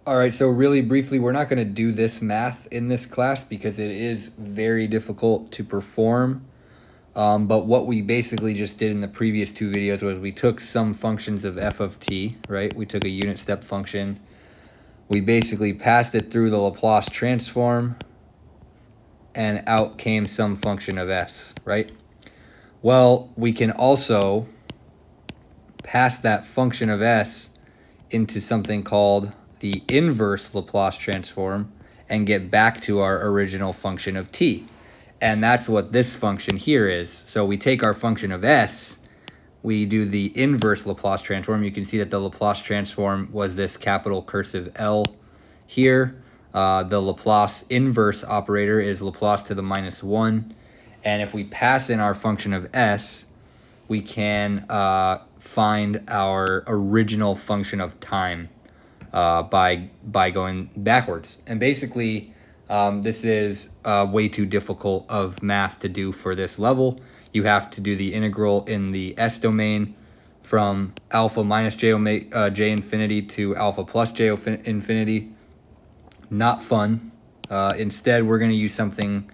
All right, so really briefly, we're not going to do this math in this class because it is very difficult to perform. But what we basically just did in the previous two videos was we took some functions of f of t, right? We took a unit step function. We basically passed it through the Laplace transform, and out came some function of s, right? Well, we can also pass that function of s into something called the inverse Laplace transform and get back to our original function of t. And that's what this function here is. So we take our function of s, we do the inverse Laplace transform. You can see that the Laplace transform was this capital cursive L here. The Laplace inverse operator is Laplace to the -1. And if we pass in our function of s, we can find our original function of time by going backwards. And basically, this is way too difficult of math to do for this level. You have to do the integral in the s domain from alpha minus j infinity to alpha plus j infinity. Not fun. Instead, we're going to use something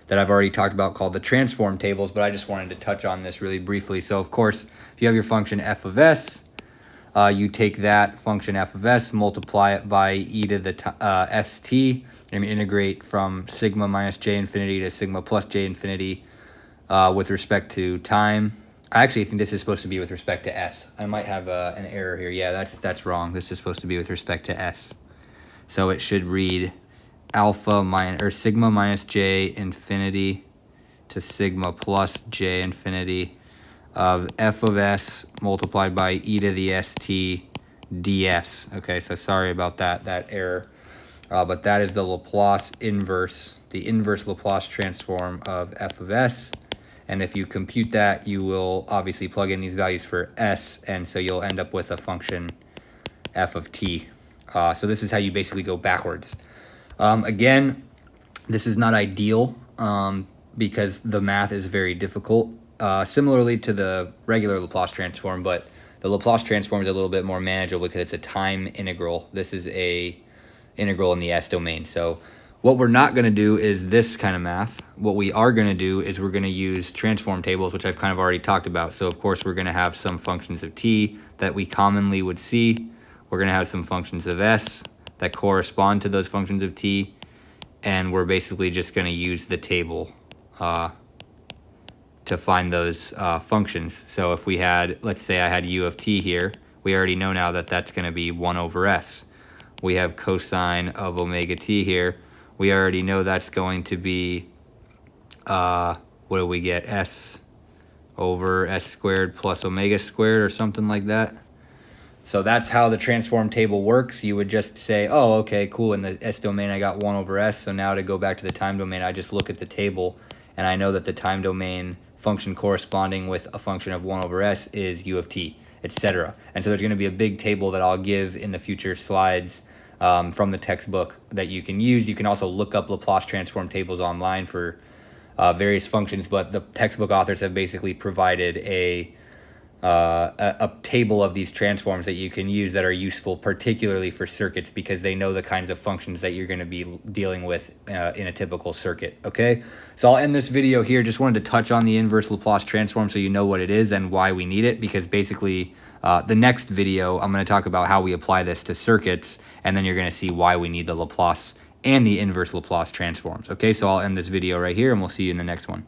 that I've already talked about called the transform tables, but I just wanted to touch on this really briefly. So of course, if you have your function f of s, you take that function f of s, multiply it by e to the st, and integrate from sigma minus j infinity to sigma plus j infinity with respect to time. I actually think this is supposed to be with respect to s. I might have an error here. Yeah, that's wrong. This is supposed to be with respect to s. So it should read alpha minus or sigma minus j infinity to sigma plus j infinity of f of s multiplied by e to the st ds. Okay, so sorry about that error. But that is the Laplace inverse, the inverse Laplace transform of f of s. And if you compute that, you will obviously plug in these values for s, and so you'll end up with a function f of t. So this is how you basically go backwards. Again, this is not ideal because the math is very difficult. Similarly to the regular Laplace transform, but the Laplace transform is a little bit more manageable because it's a time integral. This is a integral in the s domain. So what we're not going to do is this kind of math. What we are going to do is we're going to use transform tables, which I've kind of already talked about. So of course we're going to have some functions of t that we commonly would see. We're going to have some functions of s that correspond to those functions of t, and we're basically just going to use the table to find those functions. So if we had, let's say I had u of t here, we already know now that that's going to be 1 over s. We have cosine of omega t here. We already know that's going to be, what do we get, s over s squared plus omega squared or something like that. So that's how the transform table works. You would just say, oh, okay, cool, in the s domain I got 1 over s, so now to go back to the time domain, I just look at the table, and I know that the time domain function corresponding with a function of 1 over s is u of t, etc. And so there's going to be a big table that I'll give in the future slides from the textbook that you can use. You can also look up Laplace transform tables online for various functions, but the textbook authors have basically provided a table of these transforms that you can use that are useful particularly for circuits because they know the kinds of functions that you're going to be dealing with in a typical circuit. Okay, so I'll end this video here. Just wanted to touch on the inverse Laplace transform so you know what it is and why we need it, because basically the next video I'm going to talk about how we apply this to circuits, and then you're going to see why we need the Laplace and the inverse Laplace transforms. Okay, so I'll end this video right here and we'll see you in the next one.